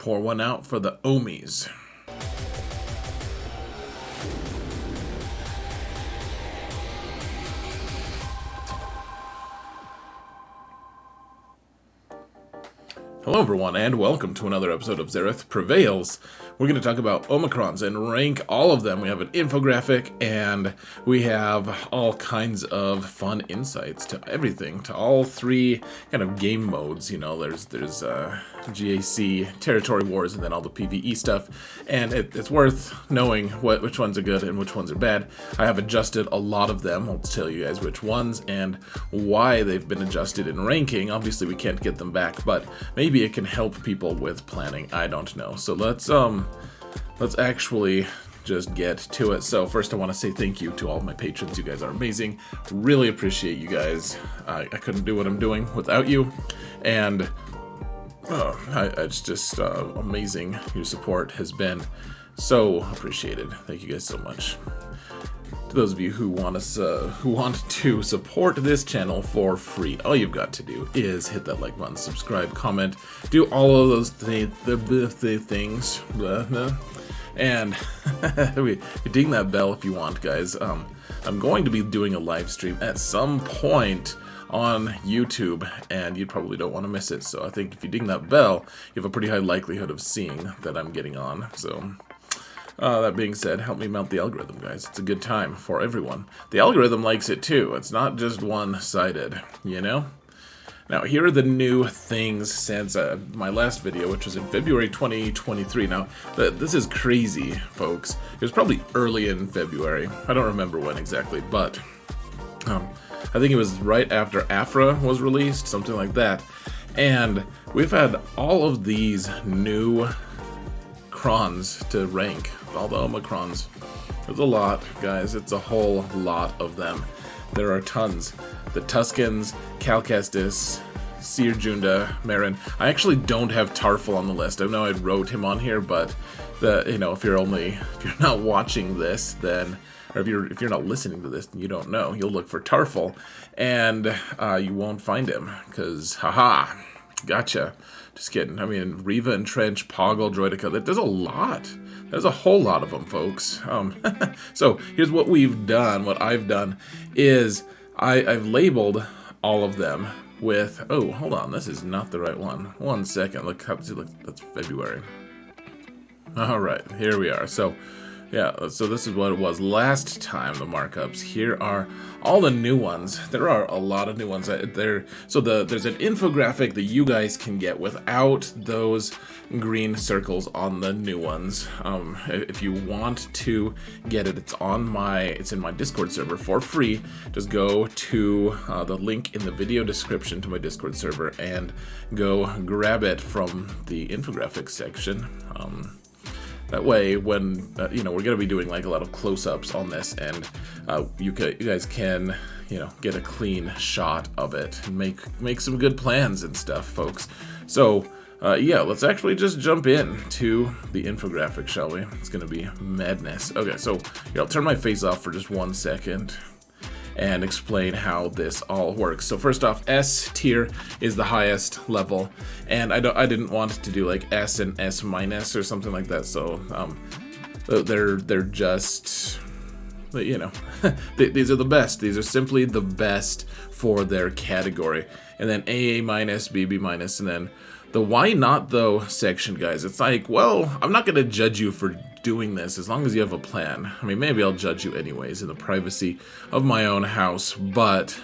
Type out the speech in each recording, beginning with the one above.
pour one out for the Omies. Hello everyone, and welcome to another episode of Xerath Prevails. We're going to talk about Omicrons and rank all of them. We have an infographic, and we have all kinds of fun insights to everything, to all three kind of game modes. You know, there's GAC, Territory Wars, and then all the PvE stuff. And it's worth knowing which ones are good and which ones are bad. I have adjusted a lot of them. I'll tell you guys which ones and why they've been adjusted in ranking. Obviously, we can't get them back, but maybe it can help people with planning. I don't know. So let's actually just get to it. So first I want to say thank you to all of my patrons. You guys are amazing. Really appreciate you guys. I couldn't do what I'm doing without you, and it's just amazing. Your support has been so appreciated. Thank you guys so much. To those of you who want to support this channel for free, all you've got to do is hit that like button, subscribe, comment, do all of those things, and ding that bell if you want, guys. I'm going to be doing a live stream at some point on YouTube, and you probably don't want to miss it. So I think if you ding that bell, you have a pretty high likelihood of seeing that I'm getting on. So that being said, help me mount the algorithm, guys. It's a good time for everyone. The algorithm likes it too. It's not just one-sided, you know? Now, here are the new things since my last video, which was in February 2023. Now, this is crazy, folks. It was probably early in February. I don't remember when exactly, but I think it was right after Afra was released, something like that. And we've had all of these new Crons to rank, all the Omicrons. There's a lot, guys. It's a whole lot of them. There are tons. The Tuscans, Calcastus, Seer Junda, Marin. I actually don't have Tarful on the list. I know I wrote him on here, but if you're not watching this, then, or if you're not listening to this, then you don't know. You'll look for Tarful, and you won't find him, because haha, gotcha. Just kidding. I mean, Riva, Entrench, Poggle, Droidica. There's a lot. There's a whole lot of them, folks. So here's what we've done. What I've done is I've labeled all of them with. Oh, hold on. This is not the right one. 1 second. Look, that's February. All right, here we are. So, yeah. So this is what it was last time. The markups. Here are all the new ones. There are a lot of new ones. So there's an infographic that you guys can get without those green circles on the new ones. If you want to get it, it's in my Discord server for free. Just go to the link in the video description to my Discord server and go grab it from the infographics section. That way, when we're going to be doing like a lot of close-ups on this, and you guys can get a clean shot of it and make some good plans and stuff, folks. So yeah, let's actually just jump in to the infographic, shall we? It's going to be madness. Okay, so here, I'll turn my face off for just 1 second and explain how this all works. So first off, S tier is the highest level, and I didn't want to do like S and S minus or something like that. So they're just, these are the best. These are simply the best for their category. And then AA minus, BB minus, and then the why not though section, guys. It's like, well, I'm not gonna judge you for doing this as long as you have a plan. I mean, maybe I'll judge you anyways in the privacy of my own house, but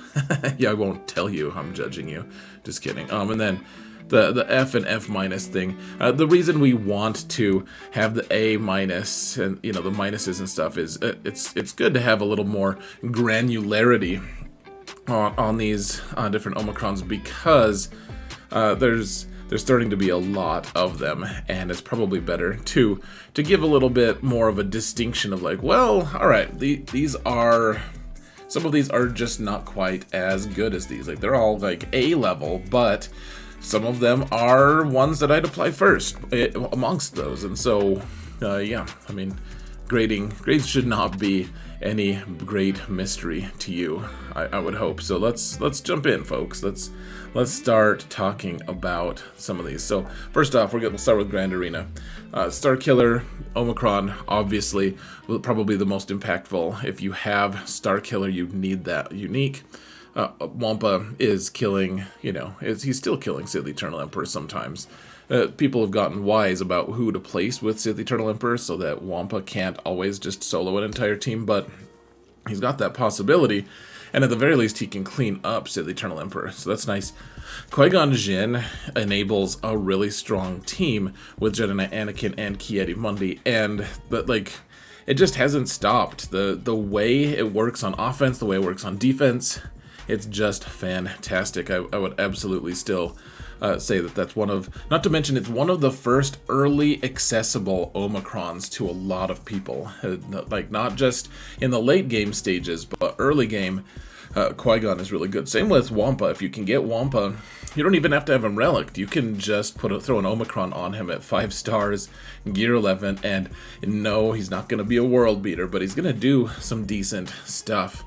yeah, I won't tell you I'm judging you. Just kidding. And then the F and F minus thing. The reason we want to have the A minus and the minuses and stuff is it's good to have a little more granularity on these different Omicrons, because there's starting to be a lot of them, and it's probably better to give a little bit more of a distinction of like, well, all right, some of these are just not quite as good as these. Like, they're all like A level, but some of them are ones that I'd apply first amongst those. And so, yeah, I mean, grades should not be any great mystery to you, I would hope. So let's jump in, folks. Let's start talking about some of these. So first off, we'll start with Grand Arena. Star Killer, Omicron, obviously, probably the most impactful. If you have Star Killer, you need that unique. Wampa is killing, he's still killing Sith Eternal Emperor sometimes. People have gotten wise about who to place with Sith Eternal Emperor so that Wampa can't always just solo an entire team, but he's got that possibility, and at the very least he can clean up Sith Eternal Emperor, so that's nice. Qui-Gon Jinn enables a really strong team with Jedi Knight Anakin and Ki-Adi-Mundi, but it just hasn't stopped. The way it works on offense, the way it works on defense, it's just fantastic. I would absolutely still say that's one of, not to mention it's one of the first early accessible Omicrons to a lot of people. Not just in the late game stages, but early game, Qui-Gon is really good. Same with Wampa. If you can get Wampa, you don't even have to have him relicked. You can just throw an Omicron on him at 5 stars, gear 11, and no, he's not going to be a world beater, but he's going to do some decent stuff.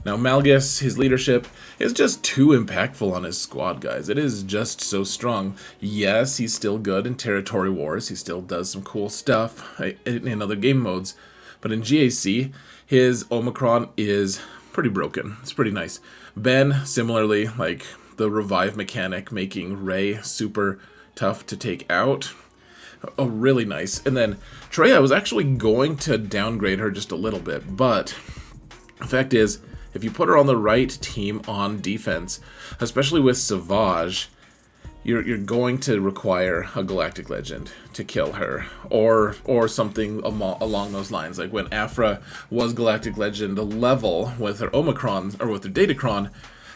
Now, Malgus, his leadership is just too impactful on his squad, guys. It is just so strong. Yes, he's still good in Territory Wars. He still does some cool stuff in other game modes. But in GAC, his Omicron is pretty broken. It's pretty nice. Ben, similarly, the revive mechanic, making Rey super tough to take out. Oh, really nice. And then Trey, I was actually going to downgrade her just a little bit, but the fact is, if you put her on the right team on defense, especially with Asajj, you're going to require a Galactic Legend to kill her, or something along those lines. Like when Aphra was Galactic Legend level with her Omicron, or with her Datacron,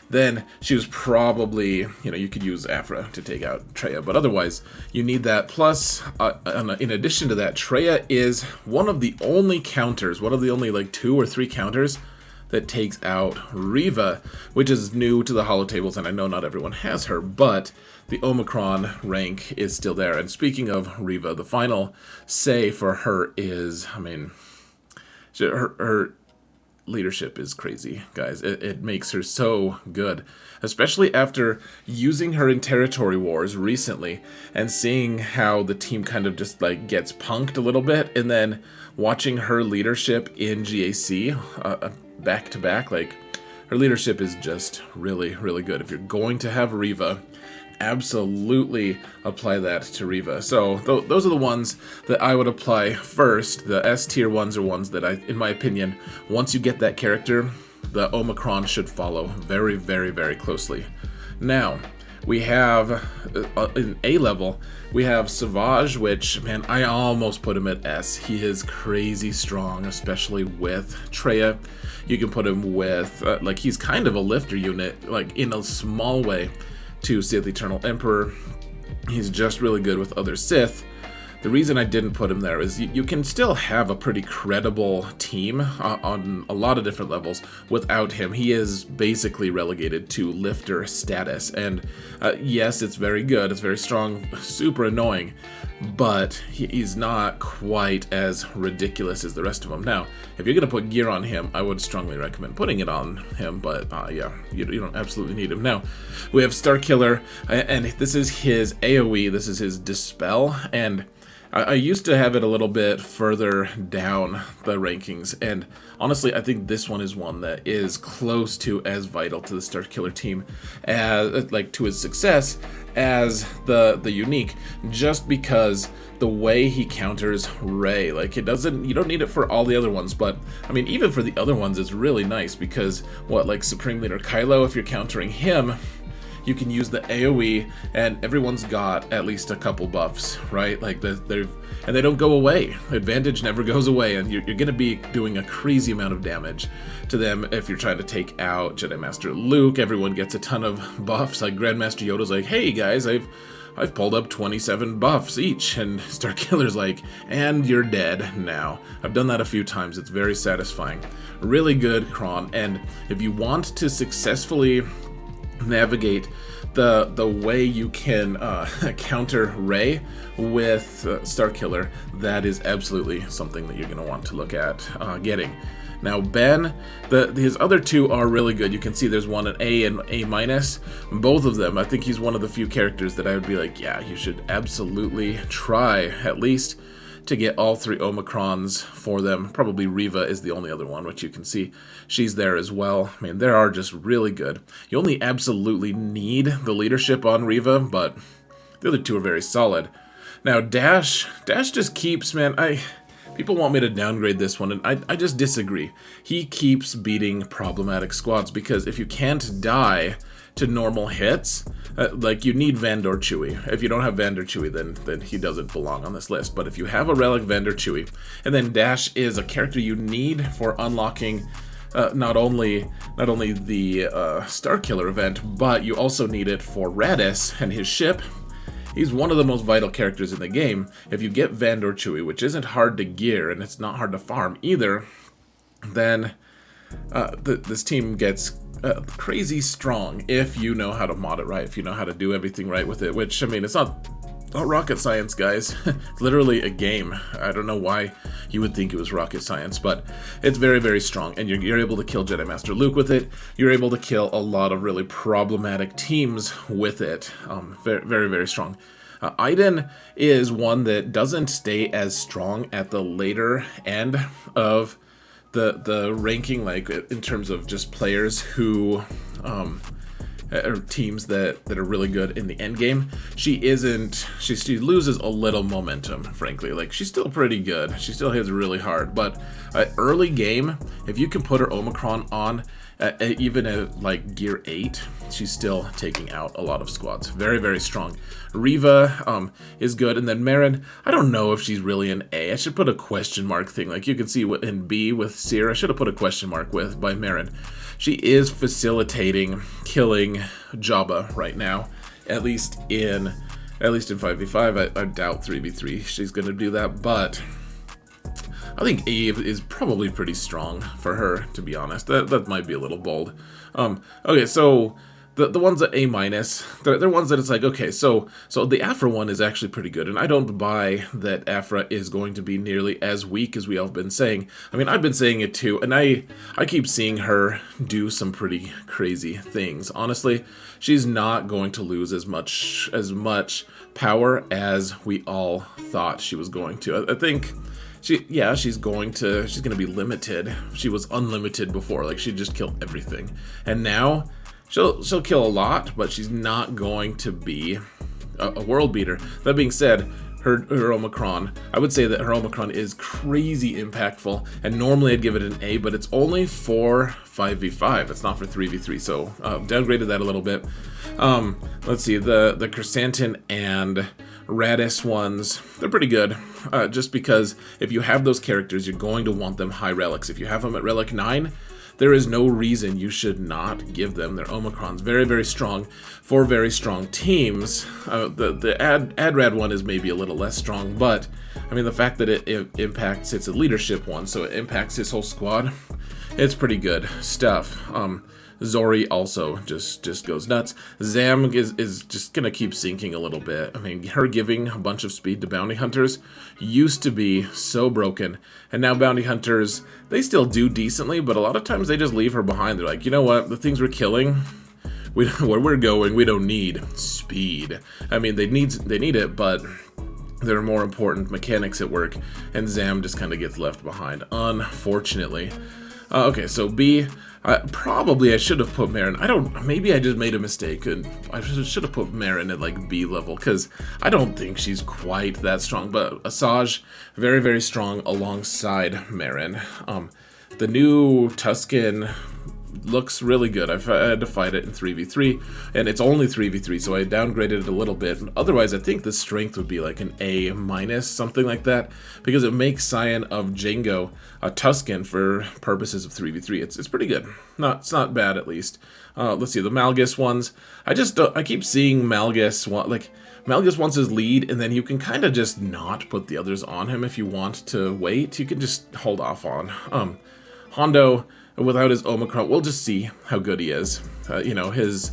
then she was probably, you could use Aphra to take out Traya, but otherwise, you need that. Plus, in addition to that, Traya is one of the only 2 or 3 counters that takes out Reva, which is new to the holotables, and I know not everyone has her, but the Omicron rank is still there. And speaking of Reva, the final say for her is, her leadership is crazy, guys. It makes her so good, especially after using her in Territory Wars recently and seeing how the team kind of just gets punked a little bit, and then watching her leadership in GAC back to back, her leadership is just really, really good. If you're going to have Reva, absolutely apply that to Reva. So those are the ones that I would apply first. The S tier ones are ones that in my opinion, once you get that character, the Omicron should follow very, very, very closely. Now, we have, in A level, we have Asajj, which, man, I almost put him at S. He is crazy strong, especially with Traya. You can put him with, he's kind of a lifter unit, in a small way, to Sith Eternal Emperor. He's just really good with other Sith. The reason I didn't put him there is you can still have a pretty credible team on a lot of different levels without him. He is basically relegated to lifter status. And yes, it's very good, it's very strong, super annoying, but he's not quite as ridiculous as the rest of them. Now, if you're going to put gear on him, I would strongly recommend putting it on him, but yeah, you don't absolutely need him. Now, we have Star Killer, and this is his AoE, this is his Dispel, and I used to have it a little bit further down the rankings, and honestly, I think this one is one that is close to as vital to the Star Killer team, as to his success as the unique, just because the way he counters Rey, you don't need it for all the other ones, but even for the other ones, it's really nice because Supreme Leader Kylo, if you're countering him, you can use the AoE, and everyone's got at least a couple buffs, right? And they don't go away. Advantage never goes away, and you're going to be doing a crazy amount of damage to them if you're trying to take out Jedi Master Luke. Everyone gets a ton of buffs. Grandmaster Yoda's hey guys, I've pulled up 27 buffs each, and Star Killer's and you're dead now. I've done that a few times. It's very satisfying. Really good Kron, and if you want to successfully navigate the way you can counter Ray with Starkiller, that is absolutely something that you're going to want to look at getting. Now Ben, his other two are really good. You can see there's one an A and A-. Both of them, I think he's one of the few characters that I would be like, yeah, you should absolutely try at least to get all 3 Omicrons for them. Probably Riva is the only other one, which you can see she's there as well. I mean, they are just really good. You only absolutely need the leadership on Riva, but the other two are very solid. Now Dash just keeps, man, people want me to downgrade this one, and I just disagree. He keeps beating problematic squads, because if you can't die to normal hits, like, you need Vandor Chewie. If you don't have Vandor Chewie, then he doesn't belong on this list. But if you have a Relic Vandor Chewie, and then Dash is a character you need for unlocking not only the Starkiller event, but you also need it for Radis and his ship. He's one of the most vital characters in the game. If you get Vandor Chewie, which isn't hard to gear, and it's not hard to farm either, then this team gets crazy strong if you know how to mod it right, if you know how to do everything right with it, which, I mean, it's not rocket science, guys. It's literally a game. I don't know why you would think it was rocket science, but it's very, very strong, and you're able to kill Jedi Master Luke with it. You're able to kill a lot of really problematic teams with it. Very, very, very strong. Iden is one that doesn't stay as strong at the later end of the ranking, like in terms of just players who or teams that are really good in the end game. She loses a little momentum, frankly. Like, she's still pretty good. She still hits really hard, but early game, if you can put her Omicron on, even at like gear 8, she's still taking out a lot of squads. Very, very strong. Riva is good, and then Marin, I don't know if she's really an A. I should put a question mark thing. Like, you can see in B with Seer, I should have put a question mark by Marin. She is facilitating killing Jabba right now, at least in 5v5. I doubt 3v3 she's going to do that, but I think A is probably pretty strong for her, to be honest. That might be a little bold. Okay, so the ones at A-, they're ones that it's like, okay, so the Afra one is actually pretty good, and I don't buy that Afra is going to be nearly as weak as we all have been saying. I mean, I've been saying it too, and I keep seeing her do some pretty crazy things. Honestly, she's not going to lose as much power as we all thought she was going to. I think she's going to be limited. She was unlimited before, like, she'd just kill everything, and now She'll kill a lot, but she's not going to be a world beater. That being said, her Omicron, I would say that her Omicron is crazy impactful, and normally I'd give it an A, but it's only for 5v5. It's not for 3v3, so downgraded that a little bit. Let's see, the Chrysanthemum and Radis ones, they're pretty good, just because if you have those characters, you're going to want them high relics. If you have them at relic 9, there is no reason you should not give them their Omicrons. Very, very strong for very strong teams. The Adrad one is maybe a little less strong, but I mean, the fact that it impacts, it's a leadership one, so it impacts his whole squad. It's pretty good stuff. Zori also just goes nuts. Zam is just gonna keep sinking a little bit. I mean, her giving a bunch of speed to bounty hunters used to be so broken, and now bounty hunters, they still do decently, but a lot of times they just leave her behind. They're like, you know what, the things we're killing, where we're going, we don't need speed. I mean, they need it, but there are more important mechanics at work, and Zam just kind of gets left behind, unfortunately. Okay, so B, probably I should have put Marin. Maybe I just made a mistake, and I should have put Marin at like B level, because I don't think she's quite that strong, but Asajj, very, very strong alongside Marin. The new Tuscan looks really good. I had to fight it in 3v3, and it's only 3v3, so I downgraded it a little bit. Otherwise, I think the strength would be like an A-, something like that, because it makes Cyan of Django a Tuscan for purposes of 3v3. It's pretty good. It's not bad, at least. Let's see, the Malgus ones. I keep seeing Malgus Malgus wants his lead, and then you can kind of just not put the others on him if you want to wait. You can just hold off on. Hondo, without his Omicron, we'll just see how good he is. You know, his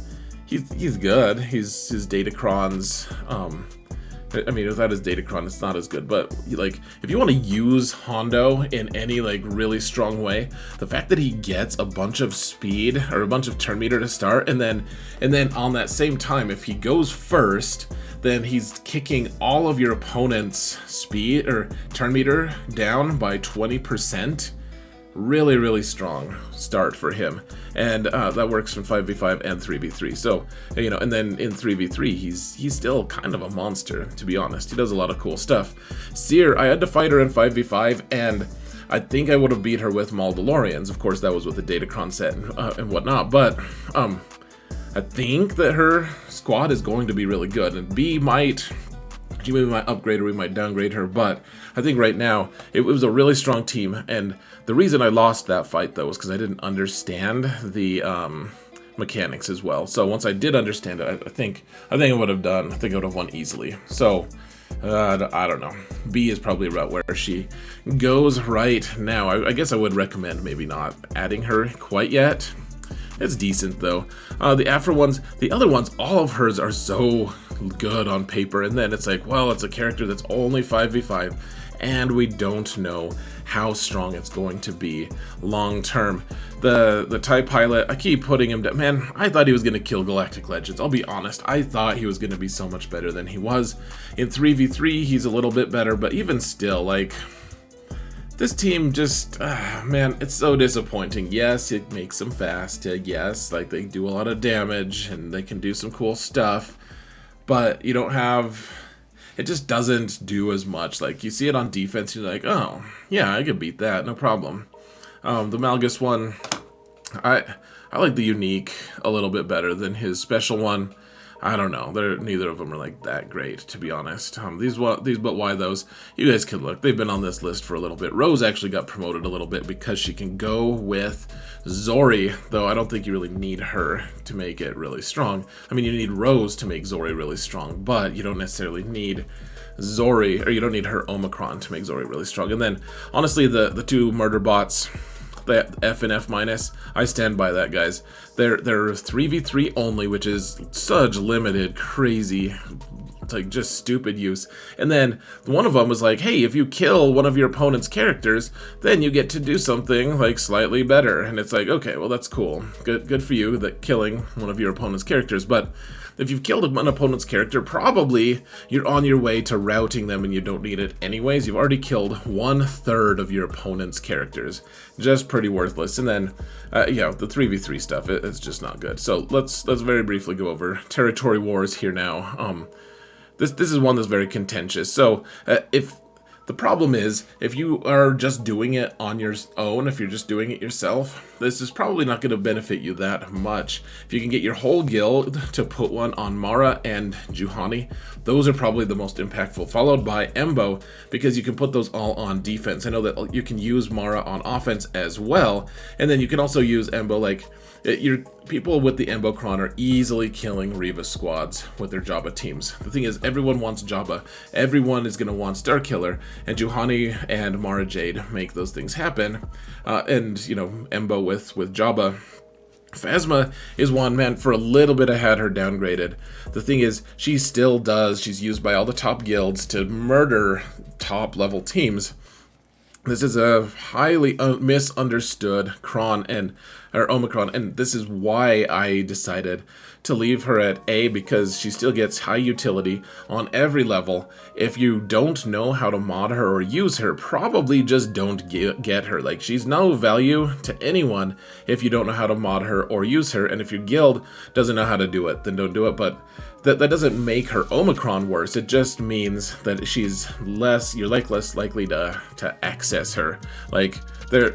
he's good. His data Crons, I mean, without his Datacron, it's not as good, but, like, if you want to use Hondo in any, like, really strong way, the fact that he gets a bunch of speed, or a bunch of turn meter to start, and then on that same time, if he goes first, then he's kicking all of your opponent's speed, or turn meter, down by 20%. Really, really strong start for him, and that works from 5v5 and 3v3. So, you know, and then in 3v3, he's still kind of a monster, to be honest. He does a lot of cool stuff. Seer, I had to fight her in 5v5, and I think I would have beat her with Maldalorians. Of course, that was with the Datacron set and whatnot, but I think that her squad is going to be really good, and B might... She maybe might upgrade or we might downgrade her, but I think right now it was a really strong team, and the reason I lost that fight though was because I didn't understand the mechanics as well. So once I did understand it, I think I would have done. I think I would have won easily. So I don't know. B is probably about where she goes right now. I guess I would recommend maybe not adding her quite yet. It's decent though. The Afro ones, the other ones, all of hers are so good on paper, and then it's like, well, it's a character that's only 5v5, and we don't know how strong it's going to be long term. The TIE pilot, I keep putting him down. Man, I thought he was going to kill Galactic Legends. I'll be honest, I thought he was going to be so much better than he was. In 3v3, he's a little bit better, but even still, like... This team just, man, it's so disappointing. Yes, it makes them fast. Yes, like they do a lot of damage and they can do some cool stuff, but you don't have, it just doesn't do as much. Like you see it on defense, you're like, oh, yeah, I could beat that, no problem. The Malgus one, I like the unique a little bit better than his special one. I don't know. Neither of them are like that great, to be honest. These but why those? You guys can look. They've been on this list for a little bit. Rose actually got promoted a little bit because she can go with Zori, though I don't think you really need her to make it really strong. I mean, you need Rose to make Zori really strong, but you don't necessarily need Zori, or you don't need her Omicron to make Zori really strong. And then, honestly, the two murder bots, the F and F minus, I stand by that, guys. They're 3v3 only, which is such limited, crazy, it's like just stupid use. And then one of them was like, hey, if you kill one of your opponent's characters, then you get to do something like slightly better. And it's like, okay, well, that's cool. Good for you that killing one of your opponent's characters. But if you've killed an opponent's character, probably you're on your way to routing them and you don't need it anyways. You've already killed 1/3 of your opponent's characters. Just pretty worthless. And then, yeah, the 3v3 stuff, it's just not good. So let's very briefly go over territory wars here now. This is one that's very contentious. So the problem is, if you are just doing it on your own, if you're just doing it yourself, this is probably not going to benefit you that much. If you can get your whole guild to put one on Mara and Juhani, those are probably the most impactful, followed by Embo, because you can put those all on defense. I know that you can use Mara on offense as well, and then you can also use Embo, like, your people with the Embo Cron are easily killing Reva squads with their Jabba teams. The thing is, everyone wants Jabba. Everyone is going to want Starkiller, and Juhani and Mara Jade make those things happen. And, you know, Embo with Jabba. Phasma is one, man, for a little bit I had her downgraded. The thing is, she still does. She's used by all the top guilds to murder top-level teams. This is a highly misunderstood Kron or Omicron, and this is why I decided to leave her at A, because she still gets high utility on every level. If you don't know how to mod her or use her, probably just don't get her. Like, she's no value to anyone if you don't know how to mod her or use her, and if your guild doesn't know how to do it, then don't do it. But that doesn't make her Omicron worse. It just means that she's you're less likely to access her. Like,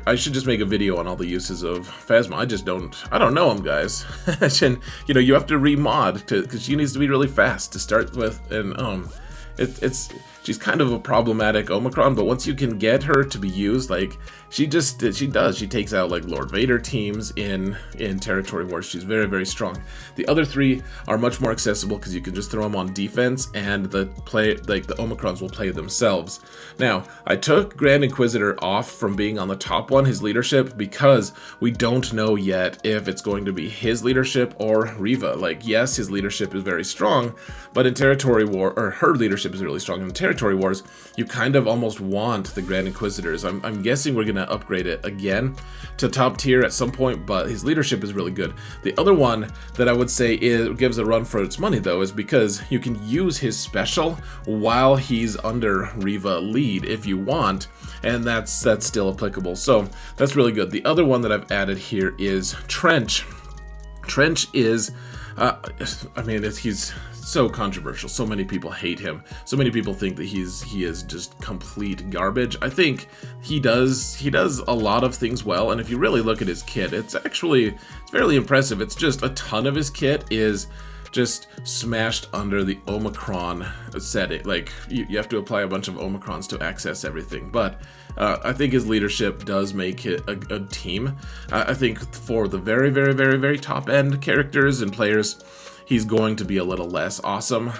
I should just make a video on all the uses of Phasma. I don't know them, guys. And, you know, you have to remod because she needs to be really fast to start with, and it's she's kind of a problematic Omicron, but once you can get her to be used, like, she takes out like Lord Vader teams in Territory Wars. She's very, very strong. The other three are much more accessible because you can just throw them on defense, and the Omicrons will play themselves. Now, I took Grand Inquisitor off from being on the top one, his leadership, because we don't know yet if it's going to be his leadership or Riva. Like, yes, his leadership is very strong, but in Territory War, or her leadership is really strong in Territory Wars, you kind of almost want the Grand Inquisitors. I'm guessing we're gonna upgrade it again to top tier at some point, but his leadership is really good. The other one that I would say gives a run for its money, though, is because you can use his special while he's under Riva lead if you want, and that's still applicable. So that's really good. The other one that I've added here is Trench. Trench is, he's so controversial. So many people hate him. So many people think that he is just complete garbage. I think he does a lot of things well, and if you really look at his kit, it's fairly impressive. It's just a ton of his kit is just smashed under the Omicron setting. Like, you have to apply a bunch of Omicrons to access everything, but I think his leadership does make it a good team. I think for the very, very, very, very top end characters and players, he's going to be a little less awesome.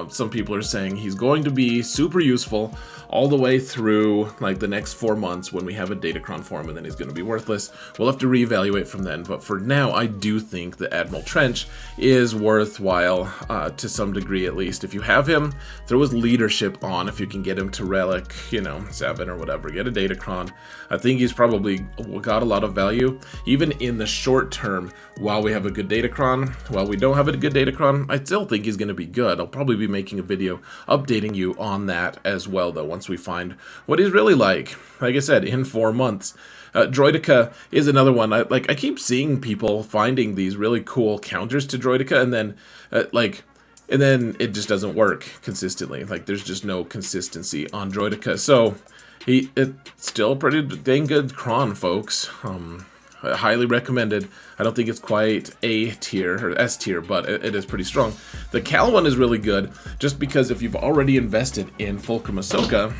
Some people are saying he's going to be super useful all the way through like the next 4 months when we have a Datacron form, and then he's going to be worthless. We'll have to reevaluate from then, but for now, I do think that Admiral Trench is worthwhile to some degree at least. If you have him, throw his leadership on. If you can get him to Relic, 7 or whatever, get a Datacron. I think he's probably got a lot of value, even in the short term. While we have a good Datacron, while we don't have a good Datacron, I still think he's going to be good. I'll probably be making a video updating you on that as well, though, once we find what he's really like. Like I said, in 4 months. Droideka is another one. I keep seeing people finding these really cool counters to Droideka, and then it just doesn't work consistently. Like, there's just no consistency on Droideka. So it's still pretty dang good KRON, folks. Highly recommended. I don't think it's quite A tier or S tier, but it is pretty strong. The Cal one is really good just because if you've already invested in Fulcrum Ahsoka,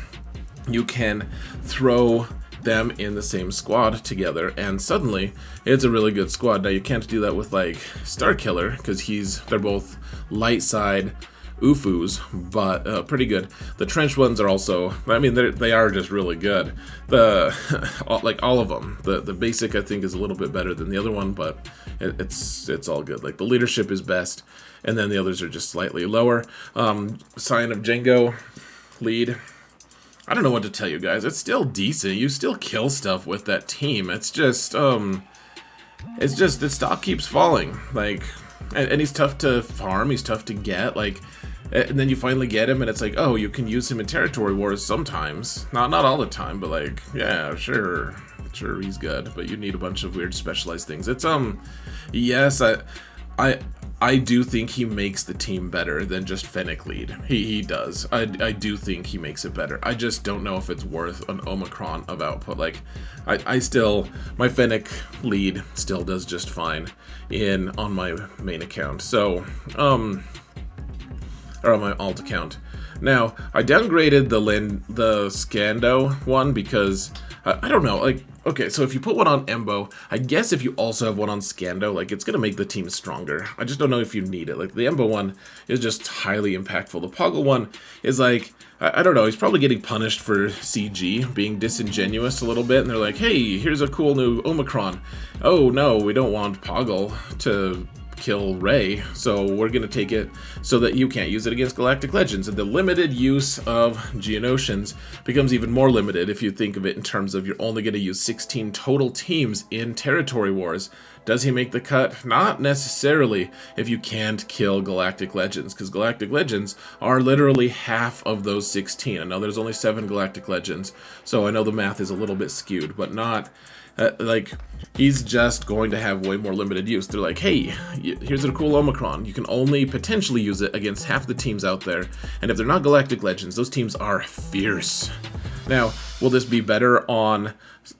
you can throw them in the same squad together, and suddenly it's a really good squad. Now, you can't do that with like Starkiller because they're both light side Ufus, but pretty good. The Trench ones are also, they are just really good. All of them. The basic, I think, is a little bit better than the other one, but it's all good. Like, the leadership is best, and then the others are just slightly lower. Sign of Django, lead. I don't know what to tell you guys. It's still decent. You still kill stuff with that team. It's just the stock keeps falling. Like, and he's tough to farm. He's tough to get. Like, and then you finally get him, and it's like, oh, you can use him in Territory Wars sometimes. Not all the time, but like, yeah, sure, he's good. But you need a bunch of weird specialized things. It's yes, I do think he makes the team better than just Fennec lead. He does. I do think he makes it better. I just don't know if it's worth an Omicron of output. Like, my Fennec lead still does just fine on my main account. So, or on my alt account. Now, I downgraded the Scando one because I don't know, like, okay, so if you put one on Embo, I guess if you also have one on Scando, like, it's gonna make the team stronger. I just don't know if you need it. Like, the Embo one is just highly impactful. The Poggle one is like, I don't know, he's probably getting punished for CG, being disingenuous a little bit, and they're like, hey, here's a cool new Omicron. Oh no, we don't want Poggle to kill Rey, so we're gonna take it so that you can't use it against Galactic Legends, and the limited use of Geonosians becomes even more limited if you think of it in terms of you're only gonna use 16 total teams in Territory Wars. Does he make the cut? Not necessarily if you can't kill Galactic Legends, because Galactic Legends are literally half of those 16. I know there's only 7 Galactic Legends, so I know the math is a little bit skewed, but not like, he's just going to have way more limited use. They're like, hey, here's a cool Omicron. You can only potentially use it against half the teams out there, and if they're not Galactic Legends, those teams are fierce. Now, will this be better on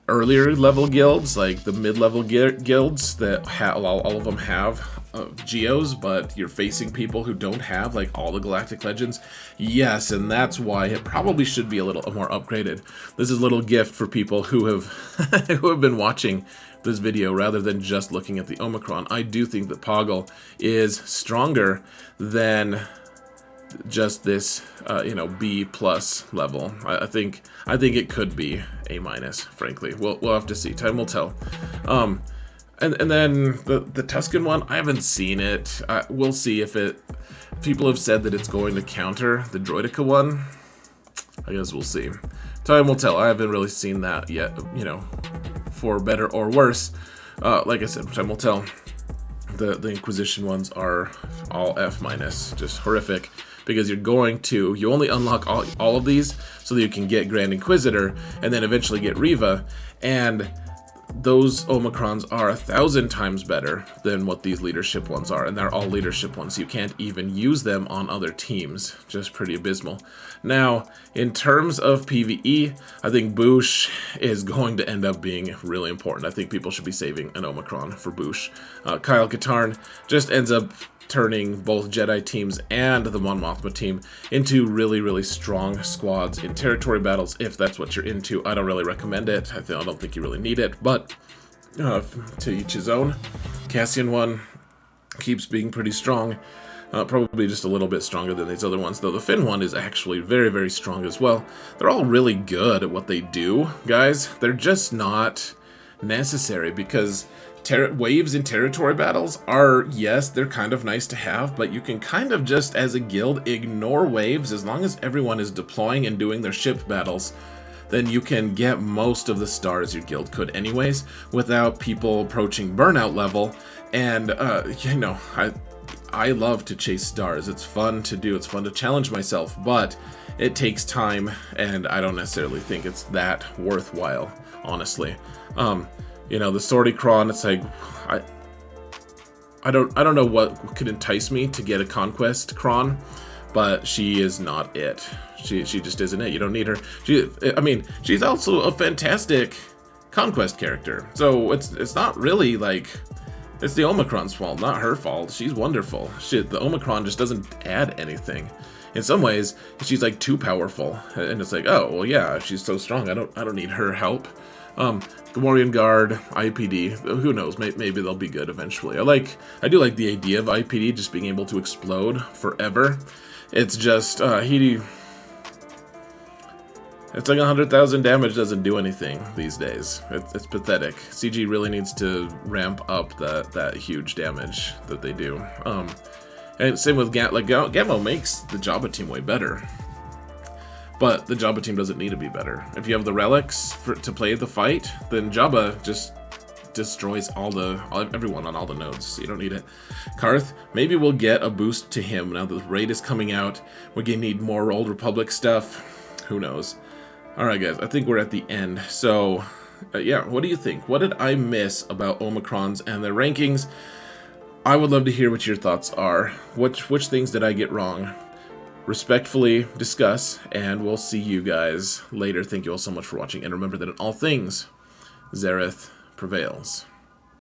earlier level guilds, like the mid-level guilds that all of them have geos, but you're facing people who don't have like all the galactic legends. Yes, and that's why it probably should be a little more upgraded. This is a little gift for people who have who have been watching this video rather than just looking at the Omicron. I do think that Poggle is stronger than just this, you know, B+ level. I think it could be A-, frankly. We'll have to see. Time will tell. And then the Tuscan one, I haven't seen it. We'll see if it. People have said that it's going to counter the Droidica one. I guess we'll see. Time will tell. I haven't really seen that yet. You know, for better or worse. Like I said, time will tell. The Inquisition ones are all F-, just horrific. Because you only unlock all of these so that you can get Grand Inquisitor and then eventually get Riva, and those Omicrons are 1,000 times better than what these leadership ones are, and they're all leadership ones. You can't even use them on other teams. Just pretty abysmal. Now, in terms of PvE, I think Boosh is going to end up being really important. I think people should be saving an Omicron for Boosh. Kyle Katarn just ends up turning both Jedi teams and the Mon Mothma team into really, really strong squads in territory battles, if that's what you're into. I don't really recommend it. I don't think you really need it, but to each his own. Cassian one keeps being pretty strong. Probably just a little bit stronger than these other ones, though the Finn one is actually very, very strong as well. They're all really good at what they do, guys. They're just not necessary, because waves in territory battles are, yes, they're kind of nice to have, but you can kind of just, as a guild, ignore waves as long as everyone is deploying and doing their ship battles. Then you can get most of the stars your guild could anyways, without people approaching burnout level. And, you know, I love to chase stars. It's fun to do. It's fun to challenge myself, but it takes time, and I don't necessarily think it's that worthwhile, honestly. You know, the Swordy Cron, it's like, I don't know what could entice me to get a Conquest Cron, but she is not it. She just isn't it. You don't need her. I mean, she's also a fantastic Conquest character. So it's not really like, it's the Omicron's fault, not her fault. She's wonderful. The Omicron just doesn't add anything. In some ways, she's like too powerful, and it's like, oh well, yeah, she's so strong. I don't need her help. Gamorrean Guard, IPD, who knows, maybe they'll be good eventually. I do like the idea of IPD just being able to explode forever. It's just, it's like 100,000 damage doesn't do anything these days. It's pathetic. CG really needs to ramp up that huge damage that they do. And same with Gamma makes the Jabba team way better. But the Jabba team doesn't need to be better. If you have the relics to play the fight, then Jabba just destroys everyone on all the nodes, so you don't need it. Karth, maybe we'll get a boost to him now that the raid is coming out. We're gonna need more Old Republic stuff. Who knows? Alright guys, I think we're at the end. So, yeah, what do you think? What did I miss about Omicrons and their rankings? I would love to hear what your thoughts are. Which things did I get wrong? Respectfully discuss, and we'll see you guys later. Thank you all so much for watching, and remember that in all things, Zareth prevails.